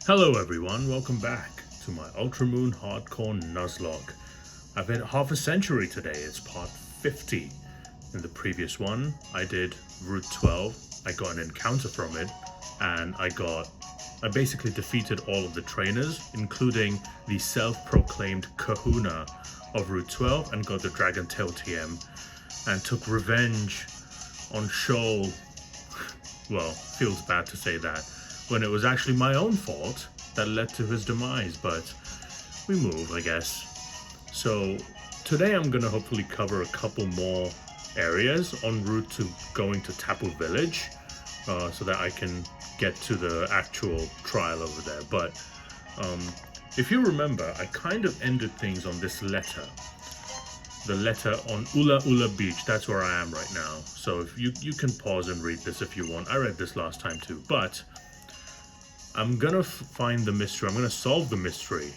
Hello everyone, welcome back to my Ultramoon Hardcore Nuzlocke. I've hit half a century today, it's part 50. In the previous one, I did Route 12, I got an encounter from it, and I basically defeated all of the trainers, including the self-proclaimed kahuna of Route 12, and got the Dragon Tail TM, and took revenge on Shoal. Well, feels bad to say that, when it was actually my own fault that led to his demise, but we move, I guess. So today I'm gonna hopefully cover a couple more areas en route to going to Tapu Village, so that I can get to the actual trial over there. But if you remember, I kind of ended things on this letter. The letter on Ula Ula Beach, that's where I am right now. So if you can pause and read this if you want. I read this last time too, but I'm gonna find the mystery. I'm gonna solve the mystery.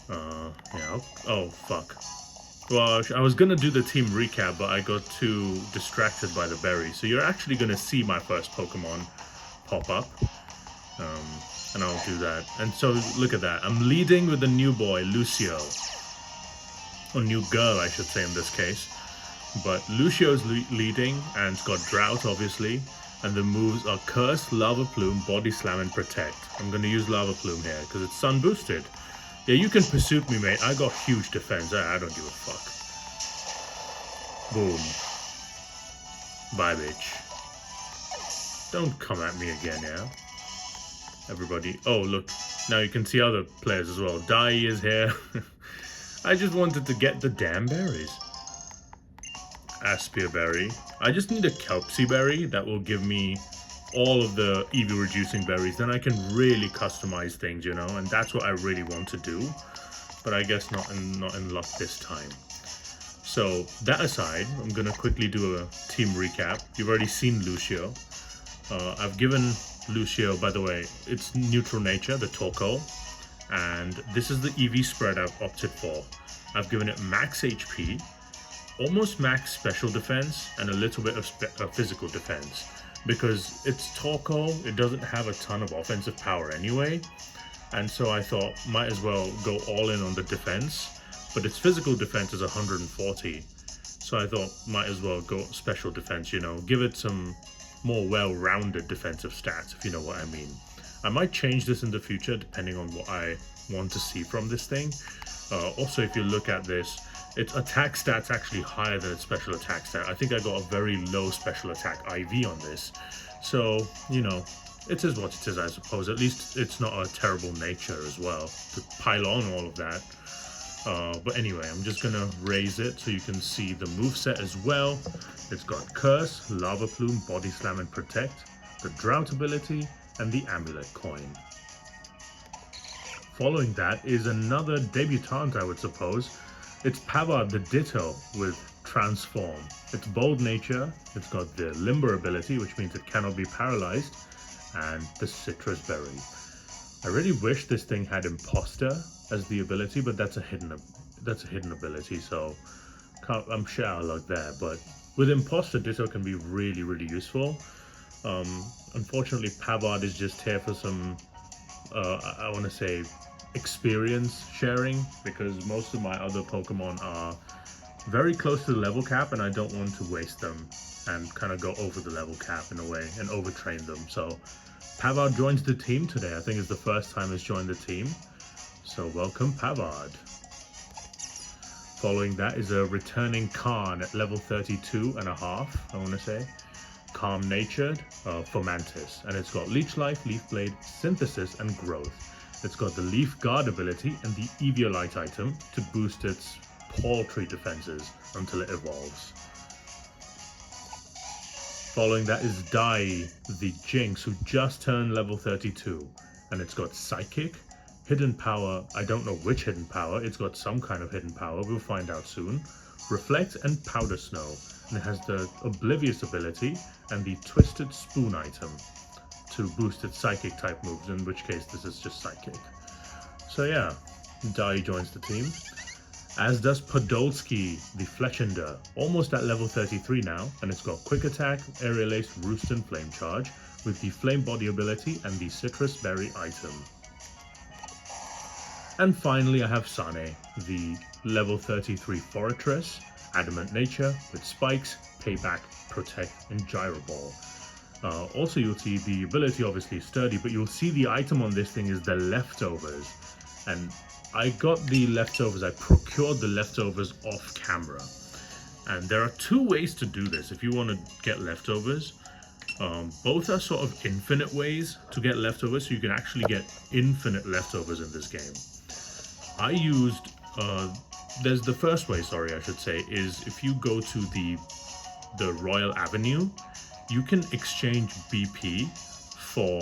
Yeah. Oh, fuck. Well, I was gonna do the team recap, but I got too distracted by the berry. So you're actually gonna see my first Pokemon pop up. And I'll do that. And so, look at that. I'm leading with the new boy, Lucio. Or new girl, I should say in this case. But Lucio's leading, and it's got Drought, obviously. And the moves are Curse, Lava Plume, Body Slam, and Protect. I'm going to use Lava Plume here, because it's Sun boosted. Yeah, you can pursuit me, mate. I got huge defense. I don't give a fuck. Boom. Bye, bitch. Don't come at me again, yeah? Everybody. Oh, look. Now you can see other players as well. Dai is here. I just wanted to get the damn berries. Aspia Berry. I just need a Kelpsy Berry that will give me all of the EV reducing berries. Then I can really customize things, you know, and that's what I really want to do. But I guess not in luck this time. So that aside, I'm gonna quickly do a team recap. You've already seen Lucio. I've given Lucio, by the way, it's neutral nature, the Torkoal, and this is the EV spread I've opted for. I've given it max HP, almost max special defense, and a little bit of physical defense, because it's Torkoal, it doesn't have a ton of offensive power anyway, and so I thought might as well go all in on the defense, but its physical defense is 140, so I thought might as well go special defense, you know, give it some more well-rounded defensive stats, if you know what I mean. I might change this in the future depending on what I want to see from this thing. Also, if you look at this, its attack stat's actually higher than its special attack stat. I think I got a very low special attack IV on this. So, you know, it is what it is, I suppose. At least it's not a terrible nature as well to pile on all of that. But anyway, I'm just gonna raise it so you can see the moveset as well. It's got Curse, Lava Plume, Body Slam, and Protect, the Drought ability, and the Amulet Coin. Following that is another debutant, I would suppose. It's Pavard the Ditto with Transform. It's Bold Nature, it's got the Limber ability, which means it cannot be paralyzed, and the Citrus Berry. I really wish this thing had Imposter as the ability, but that's a hidden ability, so I'm sure I'll luck there. But with Imposter, Ditto can be really, really useful. Unfortunately, Pavard is just here for some, I want to say, experience sharing, because most of my other Pokemon are very close to the level cap, and I don't want to waste them and kind of go over the level cap in a way and overtrain them. So Pavard joins the team today. I think it's the first time it's joined the team. So welcome, Pavard. Following that is a returning Karn at level 32.5, I want to say. Calm Natured for Mantis, and it's got Leech Life, Leaf Blade, Synthesis, and Growth. It's got the Leaf Guard ability and the Eviolite item to boost its paltry defenses until it evolves. Following that is Dai, the Jinx, who just turned level 32, and it's got Psychic, Hidden Power, I don't know which hidden power, it's got some kind of hidden power, we'll find out soon, Reflect, and Powder Snow, and it has the Oblivious ability and the Twisted Spoon item to boost its Psychic type moves, in which case this is just Psychic. So yeah, Dai joins the team, as does Podolsky, the Fletchender, almost at level 33 now, and it's got Quick Attack, Aerial Ace, Roost, and Flame Charge, with the Flame Body ability and the Citrus Berry item. And finally I have Sane, the level 33 Fortress, Adamant Nature with Spikes, Payback, Protect, and Gyro Ball. Also you'll see the ability obviously Sturdy, but you'll see the item on this thing is the Leftovers. And I got the Leftovers, I procured the Leftovers off camera. And there are two ways to do this if you want to get Leftovers. Both are sort of infinite ways to get Leftovers, so you can actually get infinite Leftovers in this game. I used, there's the first way, sorry, I should say, is if you go to the Royal Avenue, you can exchange BP for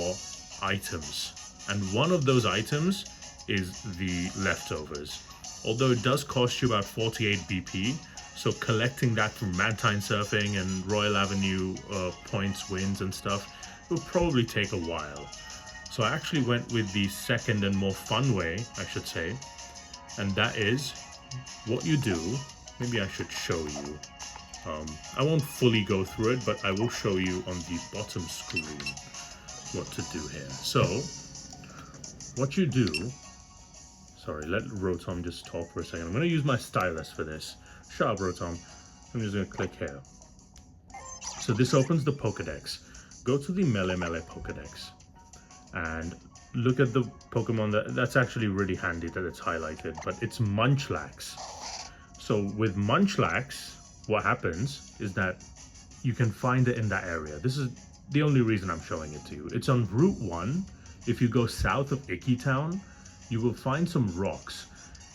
items. And one of those items is the Leftovers. Although it does cost you about 48 BP, so collecting that from Madtime Surfing and Royal Avenue points, wins and stuff will probably take a while. So I actually went with the second and more fun way, I should say. And that is what you do. Maybe I should show you. I won't fully go through it, but I will show you on the bottom screen what to do here. So what you do, sorry, let Rotom just talk for a second. I'm going to use my stylus for this. Shut up, Rotom. I'm just going to click here. So this opens the Pokedex. Go to the Melee Pokedex and look at the Pokemon that's actually really handy that it's highlighted, but it's Munchlax. So with Munchlax, what happens is that you can find it in that area. This is the only reason I'm showing it to you. It's on Route 1. If you go south of Icky Town, you will find some rocks.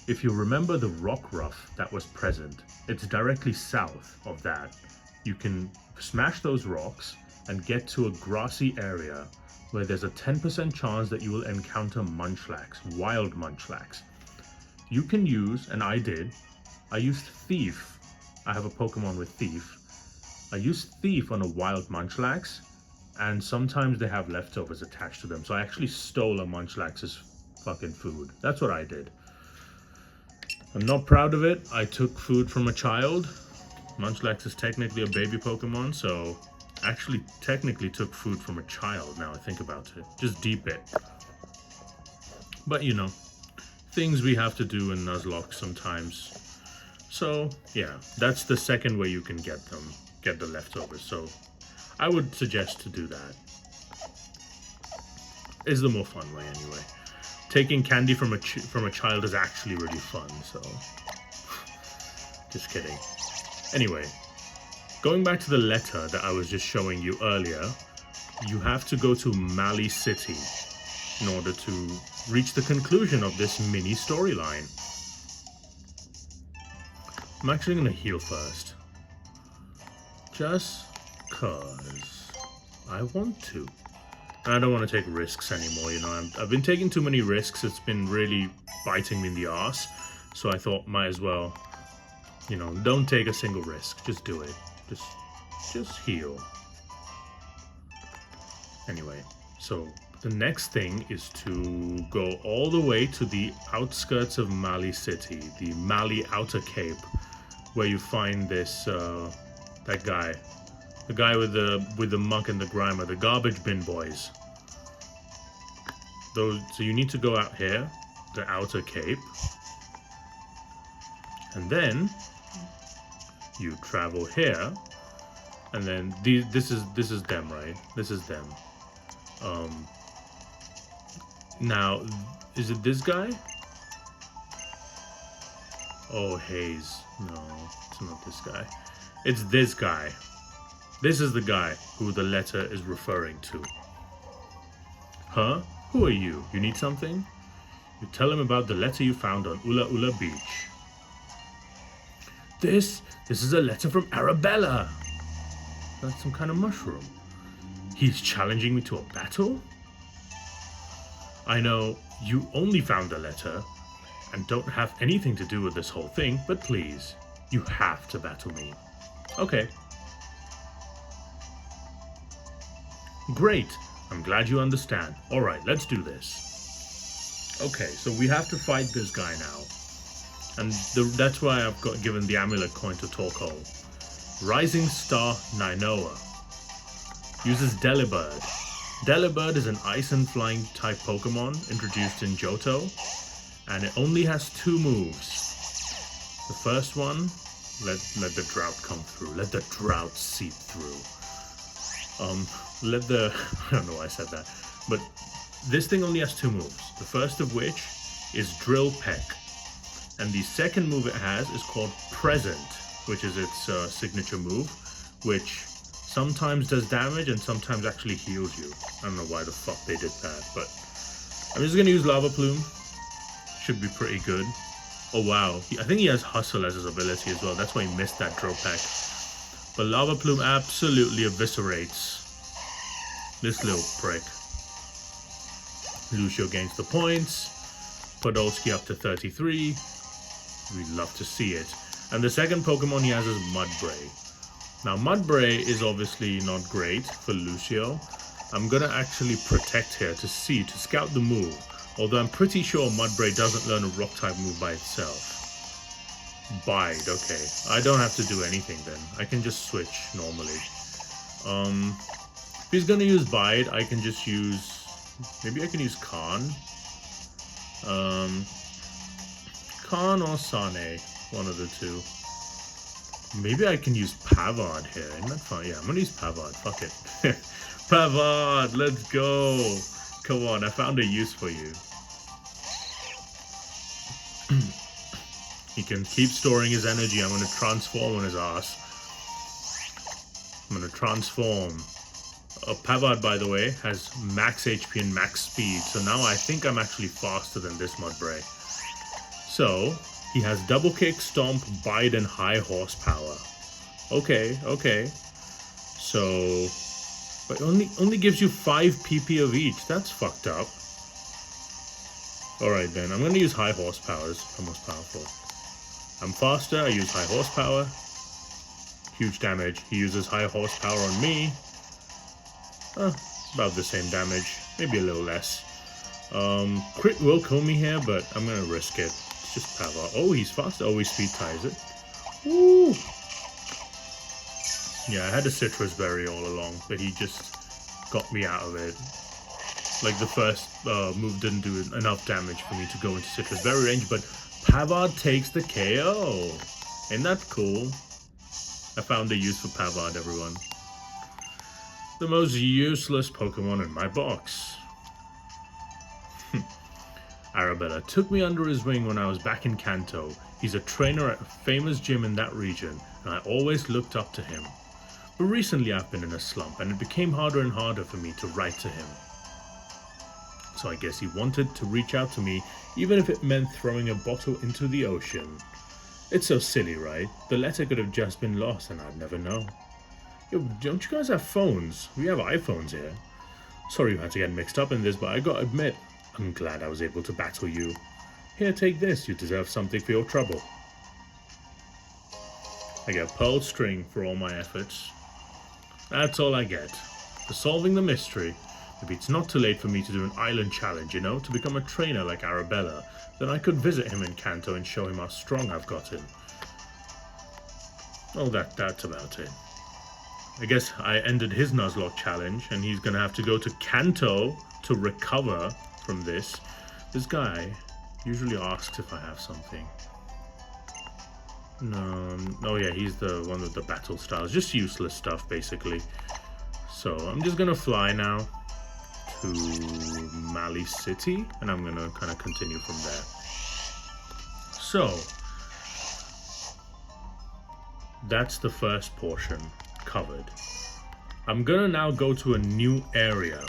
If you remember the Rockruff that was present, it's directly south of that. You can smash those rocks and get to a grassy area where there's a 10% chance that you will encounter Munchlax, wild Munchlax. You can use, and I used Thief. I have a Pokemon with Thief. I used Thief on a wild Munchlax, and sometimes they have leftovers attached to them. So I actually stole a Munchlax's fucking food. That's what I did. I'm not proud of it. I took food from a child. Munchlax is technically a baby Pokemon, so I actually technically took food from a child now I think about it. Just deep it. But you know, things we have to do in Nuzlocke sometimes. So yeah, that's the second way you can get the leftovers. So I would suggest to do that. It's the more fun way anyway. Taking candy from a child is actually really fun, so just kidding. Anyway, going back to the letter that I was just showing you earlier, you have to go to Mali City in order to reach the conclusion of this mini storyline. I'm actually going to heal first. Just cause I want to. And I don't want to take risks anymore, you know. I've been taking too many risks. It's been really biting me in the ass. So I thought, might as well, you know, don't take a single risk. Just do it. Just heal. Anyway, so the next thing is to go all the way to the outskirts of Mali City, the Mali Outer Cape, where you find this, that guy. The guy with the muck and the grimer, the garbage bin boys. So you need to go out here, the Outer Cape, and then you travel here, and then this is them, right? This is them. Now, is it this guy? Oh, Haze. No, it's not this guy. It's this guy. This is the guy who the letter is referring to. Huh? Who are you? You need something? You tell him about the letter you found on Ula Ula Beach. This is a letter from Arabella. That's some kind of mushroom. He's challenging me to a battle? I know you only found the letter and don't have anything to do with this whole thing, but please, you have to battle me. Okay. Great. I'm glad you understand. Alright, let's do this. Okay, so we have to fight this guy now. And that's why I've given the amulet coin to Torkoal. Rising Star Nainoa. Uses Delibird. Delibird is an ice and flying type Pokemon introduced in Johto. and it only has 2 moves. The first one, let the drought come through. Let the drought seep through. I don't know why I said that, but this thing only has 2 moves. The first of which is Drill Peck, and the second move it has is called Present, which is its signature move, which sometimes does damage and sometimes actually heals you. I don't know why the fuck they did that, but I'm just gonna use Lava Plume. Should be pretty good. Oh wow, I think he has Hustle as his ability as well. That's why he missed that Drill Peck. But Lava Plume absolutely eviscerates this little prick. Lucio gains the points. Podolsky up to 33. We'd love to see it. And the second Pokemon he has is Mudbray. Now Mudbray is obviously not great for Lucio. I'm gonna actually protect here to scout the move. Although I'm pretty sure Mudbray doesn't learn a rock type move by itself. Bide, okay. I don't have to do anything then. I can just switch normally. If he's gonna use Bide, I can just use... Maybe I can use Khan. Khan or Sane. One of the two. Maybe I can use Pavard here. Isn't that fun? Yeah, I'm gonna use Pavard. Fuck it. Pavard, let's go. Come on, I found a use for you. He can keep storing his energy. I'm going to transform on his ass. I'm going to transform. Pavard, by the way, has max HP and max speed. So now I think I'm actually faster than this Mudbray. So, he has Double Kick, Stomp, Bite, and High Horsepower. Okay, okay. So... But only gives you 5 PP of each. That's fucked up. Alright then, I'm gonna use High Horsepower. It's the most powerful. I'm faster, I use High Horsepower. Huge damage. He uses High Horsepower on me. About the same damage. Maybe a little less. Crit will kill me here, but I'm gonna risk it. It's just Pavard. Oh, he's faster. Oh, he speed ties it. Woo! Yeah, I had a Citrus Berry all along, but he just got me out of it. Like, the first move didn't do enough damage for me to go into Citrus Berry range, but Pavard takes the KO. Ain't that cool? I found a use for Pavard, everyone. The most useless Pokemon in my box. Arabella took me under his wing when I was back in Kanto. He's a trainer at a famous gym in that region, and I always looked up to him. But recently I've been in a slump, and it became harder and harder for me to write to him. So I guess he wanted to reach out to me, even if it meant throwing a bottle into the ocean. It's so silly, right? The letter could have just been lost, and I'd never know. Yo, don't you guys have phones? We have iPhones here. Sorry you had to get mixed up in this, but I gotta admit, I'm glad I was able to battle you. Here, take this. You deserve something for your trouble. I get Pearl String for all my efforts. That's all I get. For solving the mystery. Maybe it's not too late for me to do an island challenge, you know, to become a trainer like Arabella. Then I could visit him in Kanto and show him how strong I've gotten. Oh, that's about it. I guess I ended his Nuzlocke challenge, and he's gonna have to go to Kanto to recover from this. This guy usually asks if I have something. No, oh yeah, he's the one with the battle styles. Just useless stuff, basically. So, I'm just gonna fly now to Mali City, and I'm gonna kind of continue from there. So, that's the first portion covered. I'm gonna now go to a new area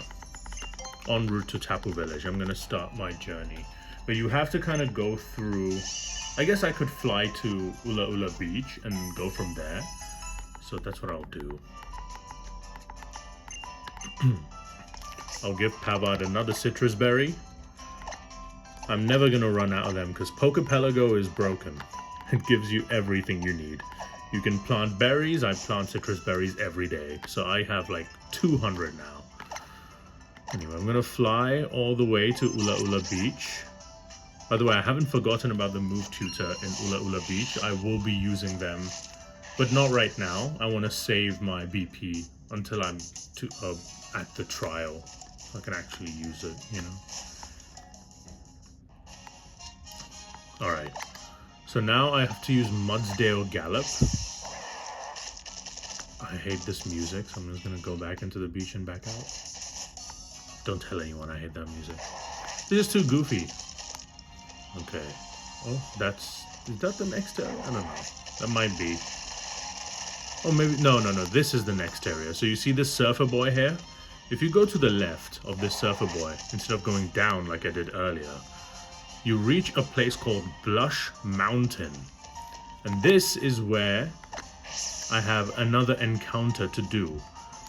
en route to Tapu Village. I'm gonna start my journey. But you have to kind of go through... I guess I could fly to Ula Ula Beach and go from there. So that's what I'll do. I'll give Pavard another Citrus Berry. I'm never gonna run out of them because Pokepelago is broken. It gives you everything you need. You can plant berries. I plant citrus berries every day. So I have like 200 now. Anyway, I'm gonna fly all the way to Ula Ula Beach. By the way, I haven't forgotten about the move tutor in Ula Ula Beach. I will be using them, but not right now. I want to save my BP until I'm at the trial, so I can actually use it, you know. Alright. So now I have to use Mudsdale Gallop. I hate this music, so I'm just gonna go back into the beach and back out. Don't tell anyone I hate that music. It's just too goofy. Okay. Oh, is that the next area? I don't know. That might be. Oh, maybe, no. This is the next area. So you see this surfer boy here? If you go to the left of this surfer boy, instead of going down like I did earlier, you reach a place called Blush Mountain. And this is where I have another encounter to do.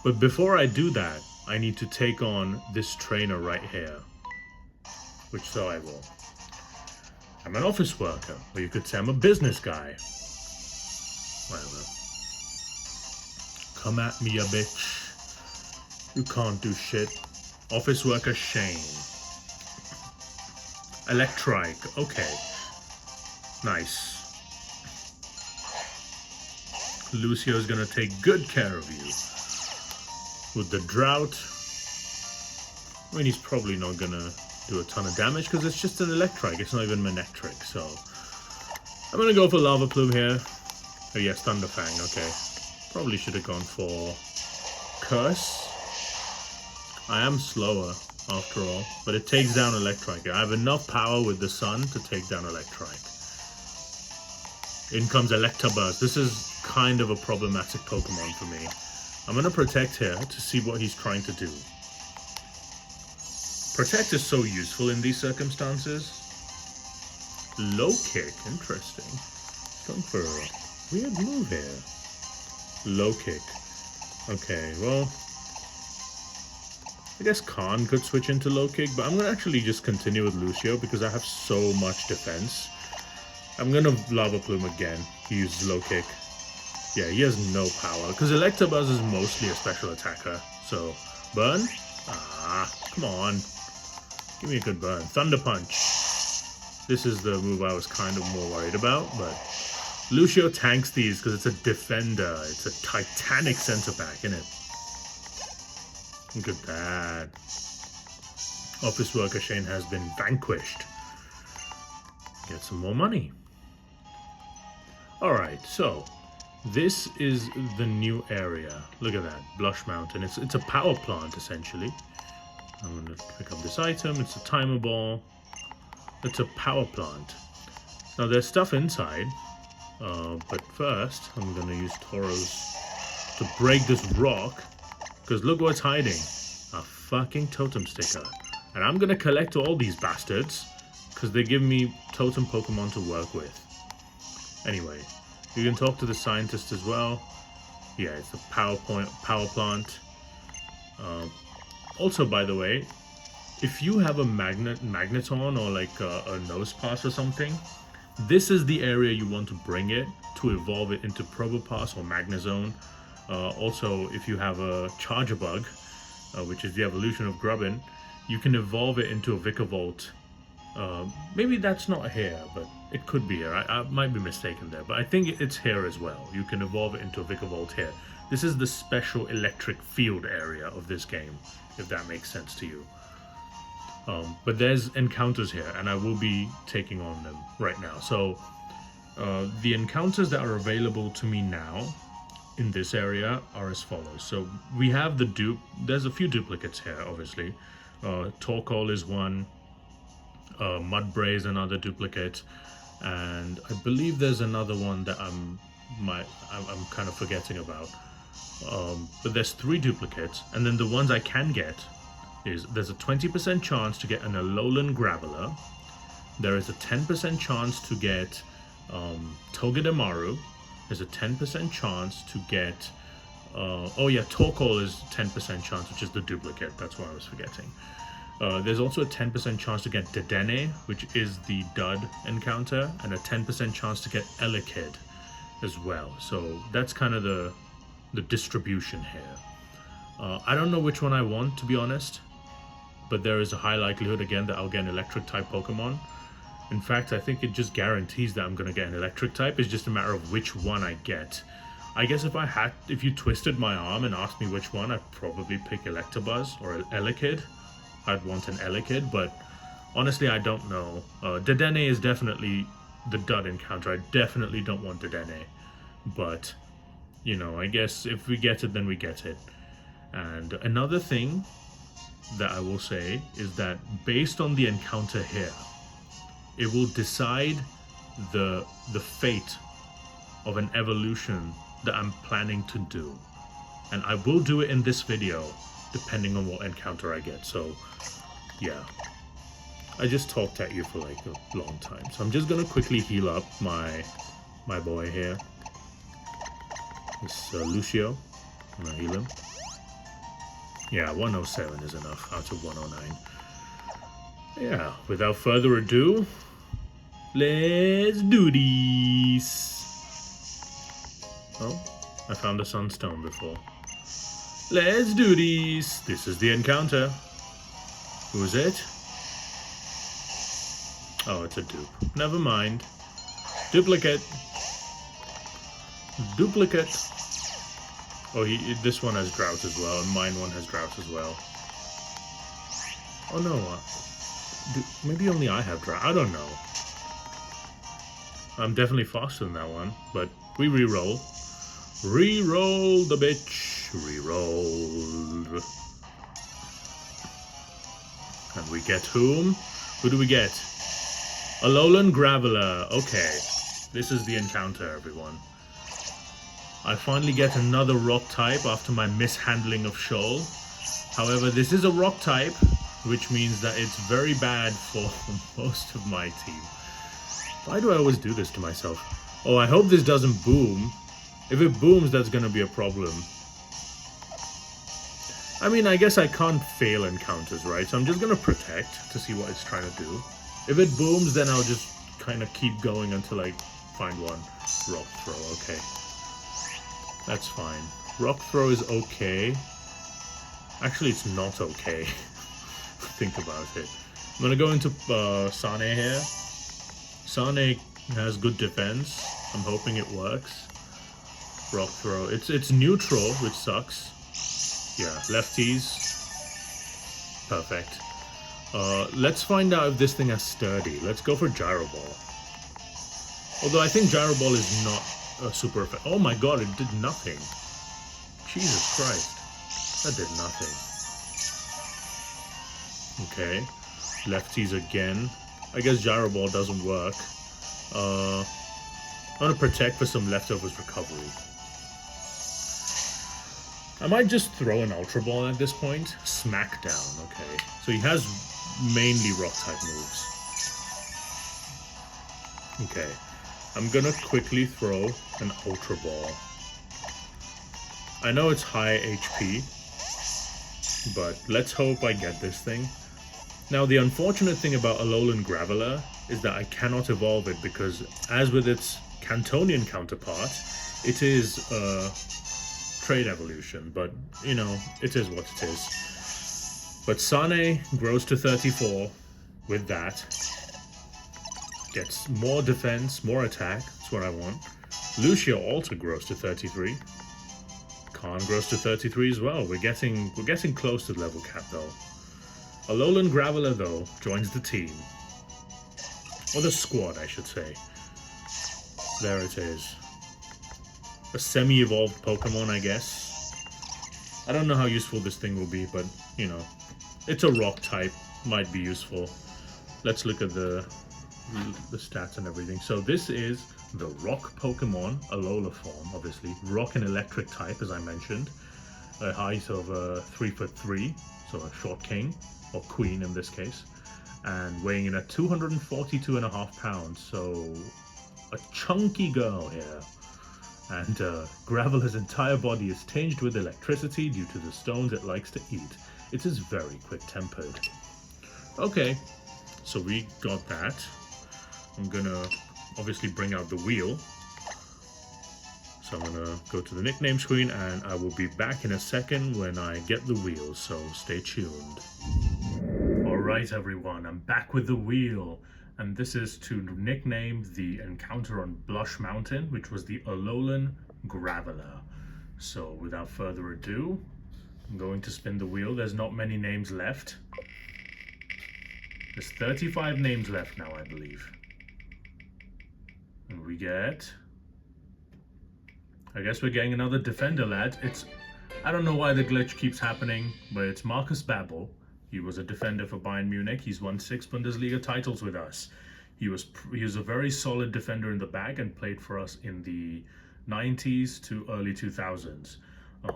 But before I do that, I need to take on this trainer right here. Which so I will. I'm an office worker, or you could say I'm a business guy. Whatever. Come at me, ya bitch. You can't do shit. Office worker Shane. Electrike. Okay. Nice. Lucio's gonna take good care of you. With the drought. I mean, he's probably not gonna do a ton of damage because it's just an Electrike. It's not even Manectric, so I'm gonna go for Lava Plume here. Oh yes, Thunderfang. Okay. Probably should have gone for Curse. I am slower, after all, but it takes down Electrike. I have enough power with the sun to take down Electrike. In comes Electabuzz. This is kind of a problematic Pokemon for me. I'm going to Protect here to see what he's trying to do. Protect is so useful in these circumstances. Low Kick, interesting. Going for a weird move here. Low Kick. Okay, well, I guess Khan could switch into Low Kick, but I'm going to actually just continue with Lucio because I have so much defense. I'm going to Lava Plume again. He uses Low Kick. Yeah, he has no power because Electabuzz is mostly a special attacker. So, Burn? Ah, come on. Give me a good burn. Thunder Punch. This is the move I was kind of more worried about, but Lucio tanks these because it's a defender. It's a titanic center back, isn't it? Look at that. Office worker Shane has been vanquished. Get some more money. Alright, so this is the new area. Look at that. Blush Mountain. It's a power plant, essentially. I'm going to pick up this item. It's a timer ball. It's a power plant. Now, there's stuff inside. But first, I'm going to use Tauros to break this rock. Because look what's hiding. A fucking totem sticker. And I'm going to collect all these bastards. Because they give me totem Pokemon to work with. Anyway, you can talk to the scientist as well. Yeah, it's a power plant. Also, by the way, if you have a magneton or like a nose pass or something, this is the area you want to bring it to evolve it into Probopass or Magnezone. Also, if you have a Charjabug, which is the evolution of Grubbin, you can evolve it into a Vikavolt. Maybe that's not here, but it could be here. I might be mistaken there, but I think it's here as well. You can evolve it into a Vikavolt here. This is the special electric field area of this game, if that makes sense to you. But there's encounters here, and I will be taking on them right now. So, the encounters that are available to me now in this area are as follows. So, we have the there's a few duplicates here, obviously. Torkoal is one. Mudbray is another duplicate, and I believe there's another one that I'm kind of forgetting about. But there's 3 duplicates, and then the ones I can get is there's a 20% chance to get an Alolan Graveler. There is a 10% chance to get Togedemaru. There's a 10% chance to get Torkoal is 10% chance, which is the duplicate. That's what I was forgetting. There's also a 10% chance to get Dedenne, which is the dud encounter, and a 10% chance to get Elekid as well. So that's kind of the distribution here. I don't know which one I want, to be honest, but there is a high likelihood again that I'll get an electric type Pokemon. In fact, I think it just guarantees that I'm going to get an electric type. It's just a matter of which one I get. I guess if you twisted my arm and asked me which one, I'd probably pick Electabuzz or Elekid. I'd want an Elekid, but honestly, I don't know. Dedenne is definitely the dud encounter. I definitely don't want the Dene. But, you know, I guess if we get it, then we get it. And another thing that I will say is that based on the encounter here, it will decide the fate of an evolution that I'm planning to do. And I will do it in this video, depending on what encounter I get. So, yeah. I just talked at you for like a long time. So I'm just gonna quickly heal up my boy here. This Lucio. I'm gonna heal him. Yeah, 107 is enough out of 109. Yeah, without further ado, let's do this. Oh, I found a sunstone before. Let's do this. This is the encounter. Who is it? Oh, it's a dupe. Never mind. Duplicate. Duplicate. Oh, this one has drought as well, and mine one has drought as well. Oh no, maybe only I have drought. I don't know. I'm definitely faster than that one, but we re-roll. Re-roll the bitch. Re-roll. And we get whom? Who do we get? Alolan Graveler. Okay. This is the encounter, everyone. I finally get another rock type after my mishandling of Shoal. However, this is a rock type, which means that it's very bad for most of my team. Why do I always do this to myself? Oh, I hope this doesn't boom. If it booms, that's gonna be a problem. I mean, I guess I can't fail encounters, right? So I'm just gonna protect to see what it's trying to do. If it booms, then I'll just kind of keep going until I find one. Rock throw, okay. That's fine. Rock throw is okay. Actually, it's not okay. Think about it. I'm gonna go into Sane here. Sane has good defense. I'm hoping it works. Rock throw. It's neutral, which sucks. Yeah, lefties. Perfect. Let's find out if this thing has sturdy. Let's go for Gyro Ball. Although I think Gyro Ball is not super effective. Oh my god, it did nothing. Jesus Christ. That did nothing. Okay. Lefties again. I guess Gyro Ball doesn't work. I'm gonna protect for some leftovers recovery. I might just throw an Ultra Ball at this point. Smackdown, okay. So he has mainly Rock-type moves. Okay. I'm gonna quickly throw an Ultra Ball. I know it's high HP, but let's hope I get this thing. Now, the unfortunate thing about Alolan Graveler is that I cannot evolve it because, as with its Cantonian counterpart, it is a trade evolution, but, you know, it is what it is. But Sane grows to 34 with that. Gets more defense, more attack, that's what I want. Lucio also grows to 33. Khan grows to 33 as well. We're getting close to the level cap though. Alolan Graveler though joins the team. Or the squad, I should say. There it is. A semi-evolved Pokemon, I guess. I don't know how useful this thing will be, but, you know, it's a rock type. Might be useful. Let's look at the stats and everything. So this is the rock Pokemon, Alola form, obviously. Rock and electric type, as I mentioned. A height of 3'3", so a short king, or queen in this case. And weighing in at 242.5 pounds, so a chunky girl here. And Graveler's entire body is tinged with electricity due to the stones it likes to eat. It is very quick-tempered. Okay, so we got that. I'm gonna obviously bring out the wheel. So I'm gonna go to the nickname screen and I will be back in a second when I get the wheel, so stay tuned. Alright everyone, I'm back with the wheel. And this is to nickname the encounter on Blush Mountain, which was the Alolan Graveler. So without further ado, I'm going to spin the wheel. There's not many names left. There's 35 names left now, I believe. And we get... I guess we're getting another defender, lad. I don't know why the glitch keeps happening, but it's Marcus Babbel. He was a defender for Bayern Munich. He's won 6 Bundesliga titles with us. He was a very solid defender in the back and played for us in the 90s to early 2000s. I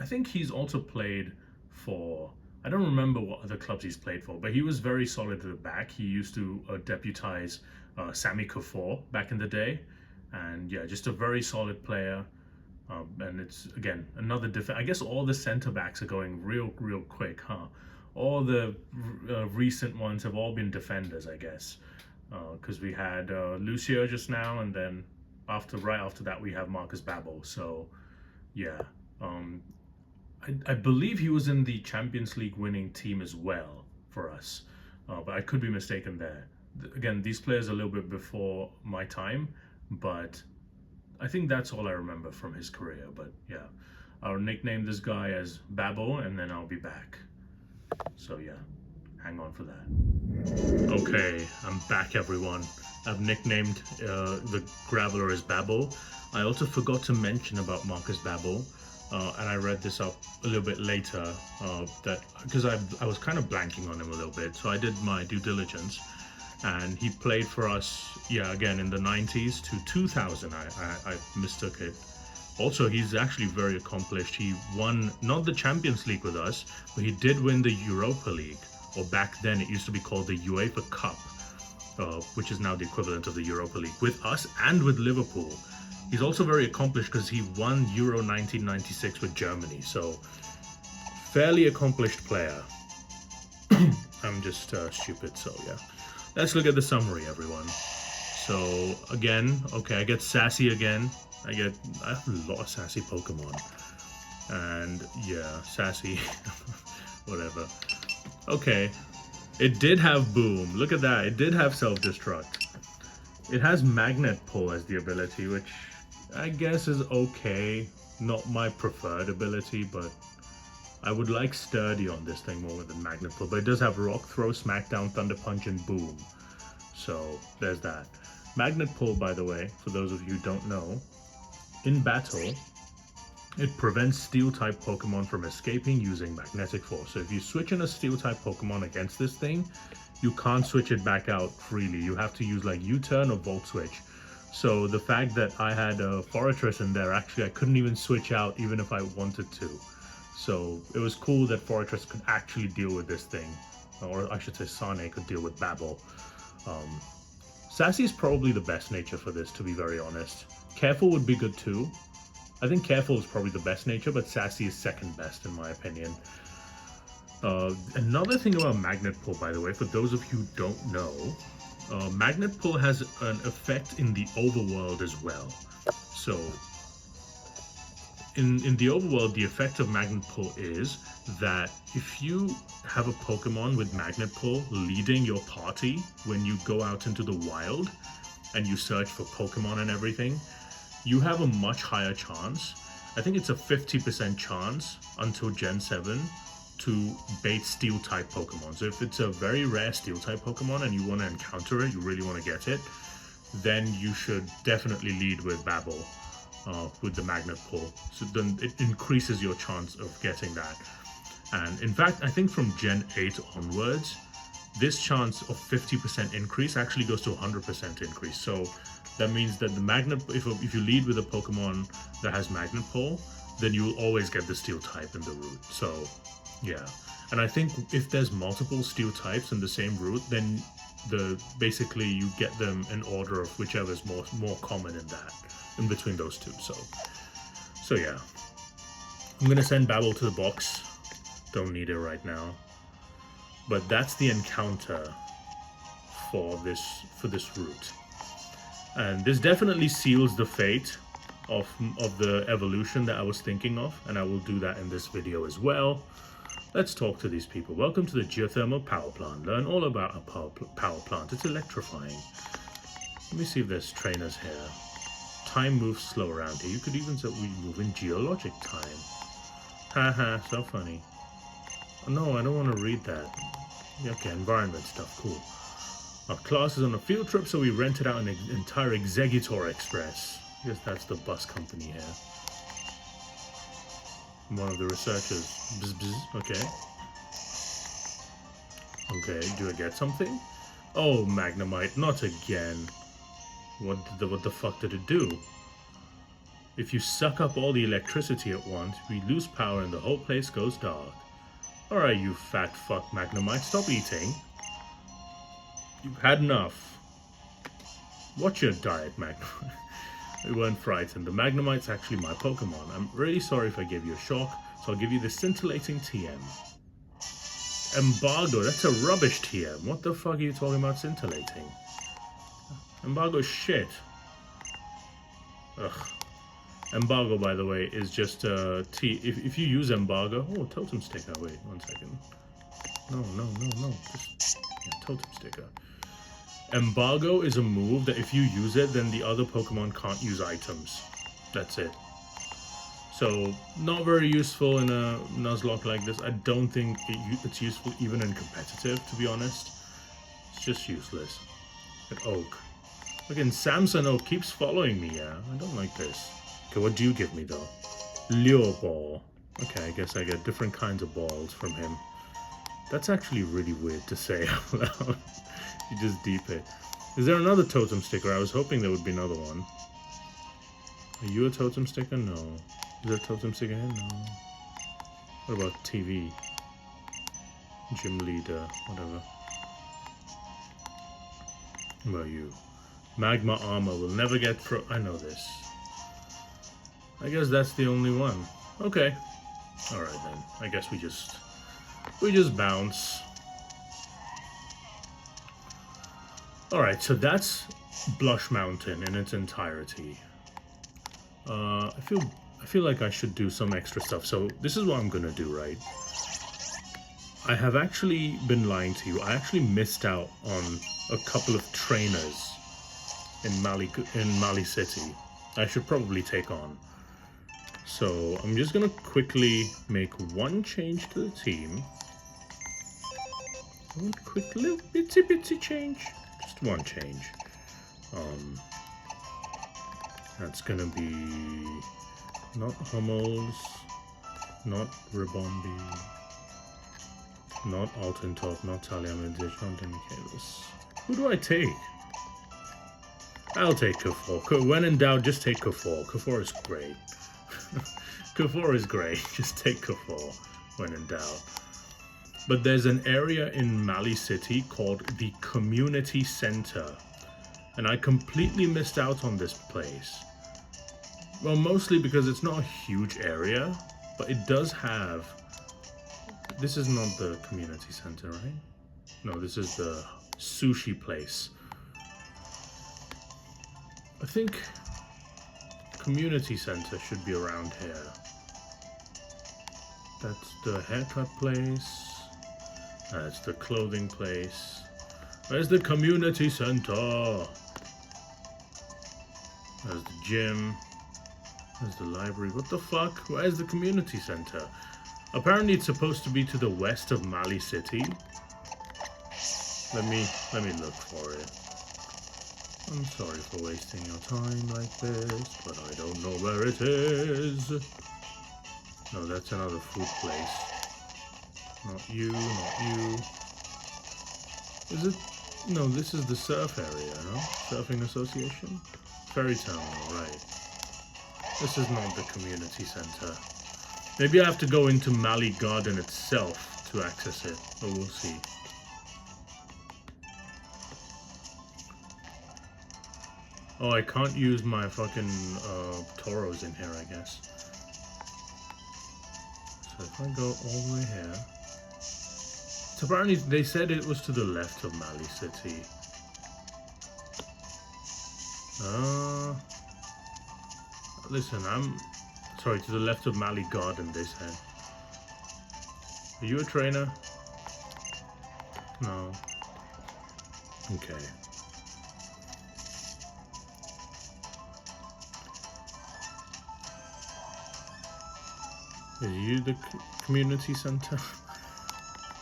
think he's also played for, I don't remember what other clubs he's played for, but he was very solid at the back. He used to deputize Sami Kuffour back in the day. And yeah, just a very solid player. And it's, again, another I guess all the center backs are going real quick, huh? All the recent ones have all been defenders, I guess. Because we had Lucio just now, and then right after that we have Marcus Babbel. So yeah, I believe he was in the Champions League winning team as well for us, but I could be mistaken there. Again, these players are a little bit before my time, but I think that's all I remember from his career. But yeah, I'll nickname this guy as Babbel, and then I'll be back. So yeah, hang on for that. Okay, I'm back, everyone. I've nicknamed the Graveler as Babbel. I also forgot to mention about Marcus Babbel, and I read this up a little bit later, that because I was kind of blanking on him a little bit, so I did my due diligence. And he played for us, yeah, again in the 90s to 2000. I mistook it. Also, he's actually very accomplished. He won not the Champions League with us, but he did win the Europa League, or back then it used to be called the UEFA Cup, which is now the equivalent of the Europa League, with us and with Liverpool. He's also very accomplished because he won Euro 1996 with Germany, so fairly accomplished player. I'm just stupid, so yeah. Let's look at the summary, everyone. So again, okay, I get Sassy again. I have a lot of Sassy Pokemon. And yeah, Sassy, whatever. Okay, it did have Boom. Look at that, it did have Self-Destruct. It has Magnet Pull as the ability, which I guess is okay. Not my preferred ability, but I would like Sturdy on this thing more than Magnet Pull, but it does have Rock Throw, Smackdown, Thunder Punch, and Boom. So there's that. Magnet Pull, by the way, for those of you who don't know, in battle, it prevents Steel-type Pokemon from escaping using Magnetic Force. So if you switch in a Steel-type Pokemon against this thing, you can't switch it back out freely. You have to use like U-turn or Volt Switch. So the fact that I had a Forretress in there, actually I couldn't even switch out even if I wanted to. So it was cool that Forretress could actually deal with this thing. Or I should say Sane could deal with Babbel. Sassy is probably the best nature for this, to be very honest. Careful would be good too. I think Careful is probably the best nature, but Sassy is second best in my opinion. Another thing about Magnet Pull, by the way, for those of you who don't know, Magnet Pull has an effect in the overworld as well. So in the overworld, the effect of Magnet Pull is that if you have a Pokemon with Magnet Pull leading your party when you go out into the wild and you search for Pokemon and everything, you have a much higher chance. I think it's a 50% chance until Gen 7 to bait Steel-type Pokemon. So if it's a very rare Steel-type Pokemon and you want to encounter it, you really want to get it, then you should definitely lead with Babbel. With the Magnet Pull, so then it increases your chance of getting that. And in fact, I think from Gen 8 onwards, this chance of 50% increase actually goes to 100% increase. So that means that the Magnet, if you lead with a Pokemon that has Magnet Pull, then you will always get the Steel type in the route. So yeah, and I think if there's multiple Steel types in the same route, then basically you get them in order of whichever is more common in between those two. So yeah, I'm gonna send Babbel to the box. Don't need it right now, but that's the encounter for this route, and this definitely seals the fate of the evolution that I was thinking of, and I will do that in this video as well. Let's talk to these people. Welcome to the geothermal power plant. Learn all about a power plant. It's electrifying. Let me see if there's trainers here. Time moves slow around here. You could even say we move in geologic time. Haha, so funny. Oh, no, I don't want to read that. Okay, environment stuff, cool. Our class is on a field trip, so we rented out an entire Executor Express. I guess that's the bus company here. One of the researchers. Bzz, bzz. Okay. Okay, do I get something? Oh, Magnemite, not again. What the fuck did it do? If you suck up all the electricity at once, we lose power and the whole place goes dark. Alright, you fat fuck Magnemite, stop eating. You've had enough. Watch your diet, Magnemite. We weren't frightened. The Magnemite's actually my Pokemon. I'm really sorry if I gave you a shock, so I'll give you the scintillating TM. Embargo, that's a rubbish TM. What the fuck are you talking about scintillating? Embargo shit. Ugh. Embargo, by the way, is just if you use Embargo... Oh, Totem Sticker. Wait, 1 second. No. Just, yeah, Totem Sticker. Embargo is a move that if you use it, then the other Pokemon can't use items. That's it. So, not very useful in a Nuzlocke like this. I don't think it's useful even in competitive, to be honest. It's just useless. At Oak. Again, Samson Oak keeps following me, yeah? I don't like this. Okay, what do you give me, though? Lure Ball. Okay, I guess I get different kinds of balls from him. That's actually really weird to say out loud. You just deep it. Is there another Totem Sticker? I was hoping there would be another one. Are you a Totem Sticker? No. Is there a Totem Sticker here? No. What about TV? Gym Leader, whatever. What about you? Magma Armor will never get pro... I know this. I guess that's the only one. Okay. Alright then. I guess we just bounce. Alright, so that's Blush Mountain in its entirety. I feel like I should do some extra stuff. So this is what I'm gonna do, right? I have actually been lying to you. I actually missed out on a couple of trainers in Mali City. I should probably take on. So I'm just gonna quickly make one change to the team. One quick little bitsy change. Just one change. That's gonna be not Hummels, not Ribombi, not Altintop, not Taliamidich, not Demichaelis. Who do I take? I'll take Kufor. When in doubt, just take Kufor. Kufor is great. Kufor is great. Just take Kufor when in doubt. But there's an area in Mali City called the Community Center. And I completely missed out on this place. Well, mostly because it's not a huge area, but it does have... This is not the Community Center, right? No, this is the sushi place. I think Community Center should be around here. That's the haircut place. That's the clothing place. Where's the Community Center? There's the gym. There's the library. What the fuck? Where's the Community Center? Apparently it's supposed to be to the west of Mali City. Let me look for it. I'm sorry for wasting your time like this, but I don't know where it is. No, that's another food place. Not you, not you. Is it? No, this is the surf area, no? Surfing Association? Fairy Town, alright. This is not the community center. Maybe I have to go into Mali Garden itself to access it, but we'll see. Oh, I can't use my fucking Tauros in here, I guess. So if I go all the way here... So apparently they said it was to the left of Mali City. Listen, I'm... Sorry, to the left of Mali Garden, they said. Are you a trainer? No. Okay. Is you the community center?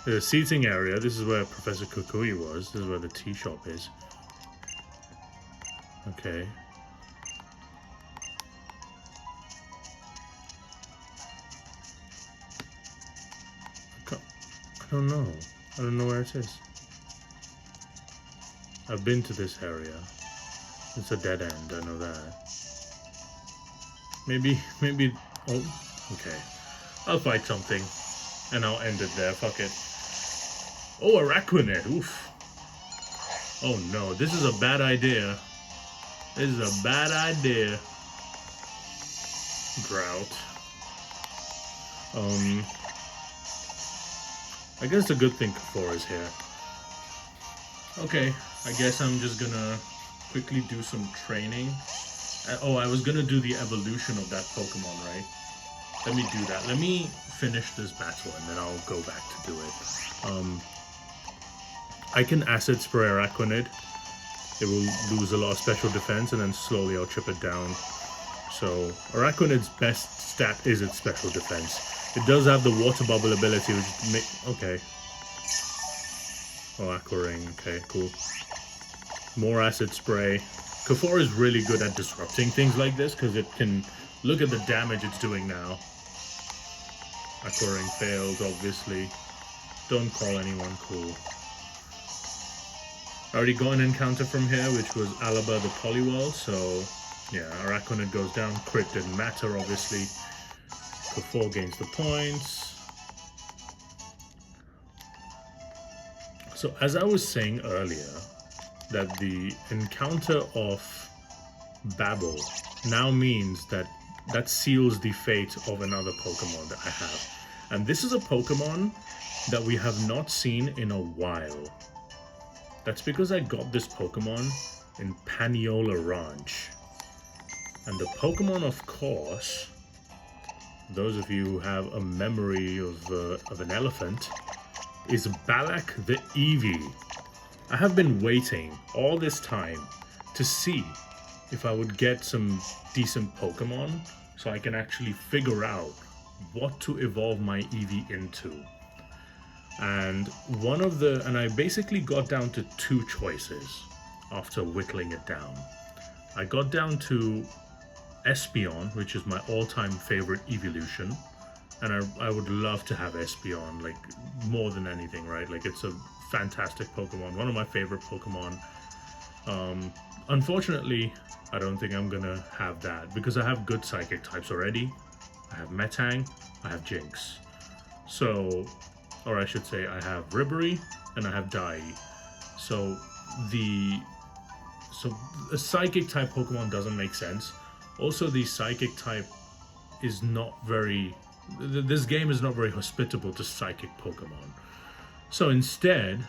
The seating area. This is where Professor Kukui was. This is where the tea shop is. Okay. I don't know. I don't know where it is. I've been to this area. It's a dead end, I know that. Maybe, oh, okay. I'll fight something, and I'll end it there, fuck it. Oh, Araquanid, oof. Oh no, this is a bad idea. This is a bad idea. Drought. I guess the good thing Pavard is here. Okay, I guess I'm just gonna quickly do some training. Oh, I was gonna do the evolution of that Pokemon, right? Let me do that. Let me finish this battle and then I'll go back to do it. I can Acid Spray Araquanid. It will lose a lot of special defense and then slowly I'll chip it down. So, Araquanid's best stat is its special defense. It does have the Water Bubble ability, which okay. Oh, Aqua Ring. Okay, cool. More Acid Spray. Pavard is really good at disrupting things like this because it can look at the damage it's doing now. Aqua Ring failed, obviously. Don't call anyone cool. I already got an encounter from here, which was Alaba the Poliwhirl, so yeah, Araquanid goes down. Crit didn't matter, obviously. Pavard gains the points. So as I was saying earlier, that the encounter of Babbel now means that seals the fate of another Pokemon that I have. And this is a Pokemon that we have not seen in a while. That's because I got this Pokemon in Paniola Ranch. And the Pokemon, of course, those of you who have a memory of an elephant, is Ballack the Eevee. I have been waiting all this time to see if I would get some decent Pokemon so I can actually figure out what to evolve my Eevee into. And I basically got down to two choices after whittling it down. I got down to Espeon, which is my all-time favorite evolution, and I would love to have Espeon, like, more than anything, right? Like, it's a fantastic Pokemon, one of my favorite Pokemon. Unfortunately, I don't think I'm gonna have that because I have good Psychic types already. I have Metang, I have Jinx. So, or I should say I have Ribery and I have Dai. So a Psychic type Pokemon doesn't make sense. Also, the Psychic type is not very... This game is not very hospitable to Psychic Pokemon. So instead,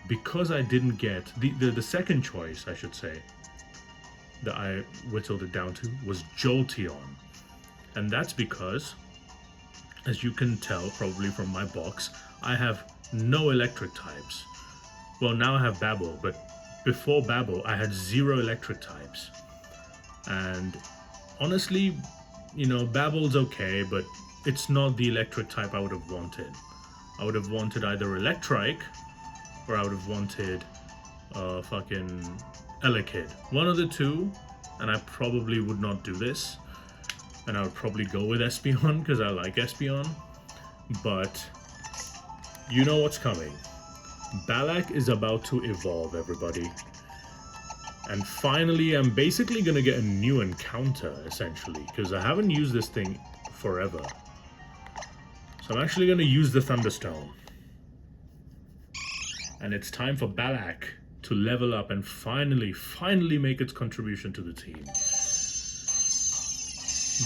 because I didn't get... The second choice, I should say, that I whittled it down to was Jolteon. And that's because, as you can tell probably from my box, I have no electric types. Well, now I have Babbel, but before Babbel, I had 0 electric types. And honestly, you know, Babbel's okay, but it's not the electric type I would have wanted. I would have wanted either Electrike, or I would have wanted fucking Elekid. One of the two, and I probably would not do this. And I would probably go with Espeon, because I like Espeon. But you know what's coming. Ballack is about to evolve, everybody. And finally, I'm basically going to get a new encounter, essentially, because I haven't used this thing forever. So I'm actually going to use the Thunderstone. And it's time for Ballack to level up and finally make its contribution to the team.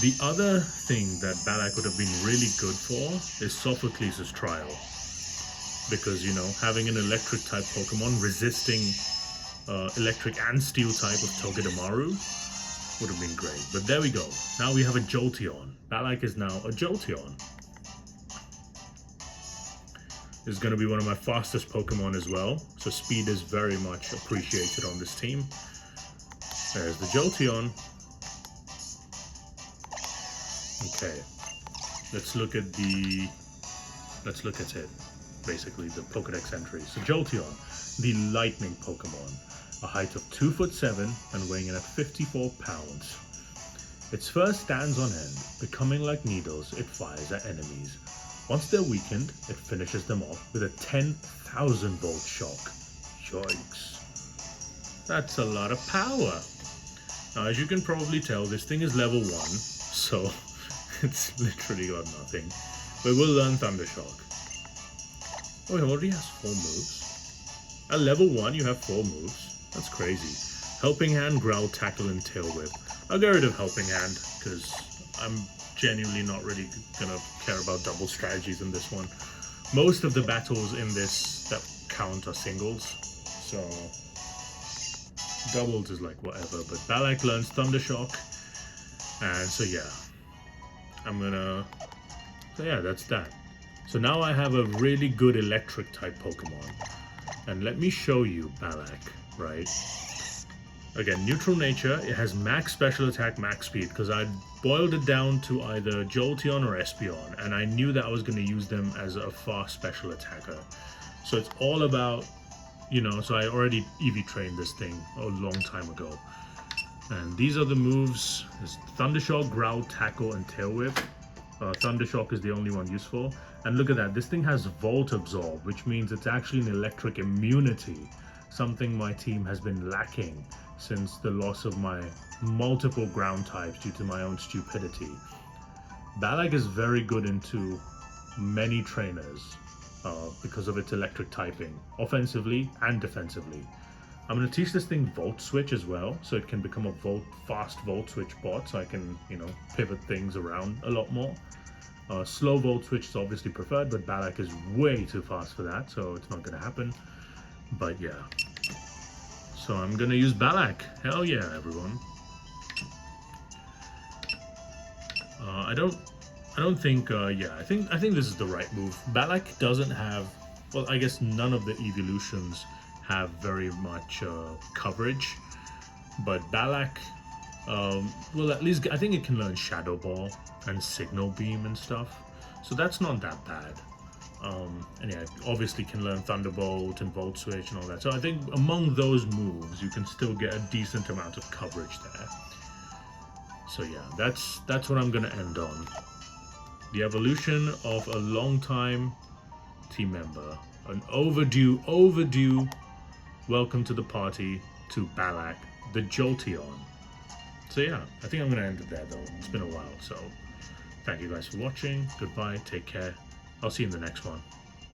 The other thing that Ballack would have been really good for is Sophocles' Trial. Because, you know, having an electric type Pokemon resisting electric and steel type of Togedemaru would have been great. But there we go. Now we have a Jolteon. Ballack is now a Jolteon. This is going to be one of my fastest Pokemon as well. So speed is very much appreciated on this team. There's the Jolteon. Okay. Let's look at it. basically the Pokedex entry. So Jolteon, the lightning Pokemon, a height of 2'7" and weighing in at 54 pounds. Its fur stands on end, becoming like needles it fires at enemies. Once they're weakened, it finishes them off with a 10,000 volt shock. Yikes. That's a lot of power. Now, as you can probably tell, this thing is level 1, so it's literally got nothing. But we'll learn Thundershock. Oh, it already has 4 moves. At level 1, you have 4 moves. That's crazy. Helping Hand, Growl, Tackle, and Tail Whip. I'll get rid of Helping Hand, because I'm genuinely not really gonna care about double strategies in this one. Most of the battles in this that count are singles, so doubles is like whatever. But Ballack learns Thundershock, and so yeah, that's that. So now I have a really good electric type Pokemon, and let me show you Ballack, right? Again, neutral nature, it has max special attack, max speed, because I boiled it down to either Jolteon or Espeon, and I knew that I was going to use them as a fast special attacker. So it's all about, so I already EV trained this thing a long time ago. And these are the moves. There's Thundershock, Growl, Tackle, and Tail Whip. Thundershock is the only one useful. And look at that, this thing has Volt Absorb, which means it's actually an electric immunity, something my team has been lacking since the loss of my multiple ground types due to my own stupidity. Ballack is very good into many trainers because of its electric typing, offensively and defensively. I'm going to teach this thing Volt Switch as well, so it can become a fast Volt Switch bot, so I can, pivot things around a lot more. Slow Volt Switch is obviously preferred, but Ballack is way too fast for that, so it's not going to happen. But yeah. So I'm gonna use Ballack. Hell yeah, everyone. I don't think. I think this is the right move. Ballack doesn't have. Well, I guess none of the evolutions have very much coverage, but Ballack. Well, at least I think it can learn Shadow Ball and Signal Beam and stuff. So that's not that bad. And yeah, obviously can learn Thunderbolt and Volt Switch and all that. So I think among those moves, you can still get a decent amount of coverage there. So yeah, that's what I'm gonna end on. The evolution of a long-time team member, an overdue welcome to the party to Ballack, the Jolteon. So yeah, I think I'm gonna end it there though. It's been a while, so thank you guys for watching. Goodbye, take care. I'll see you in the next one.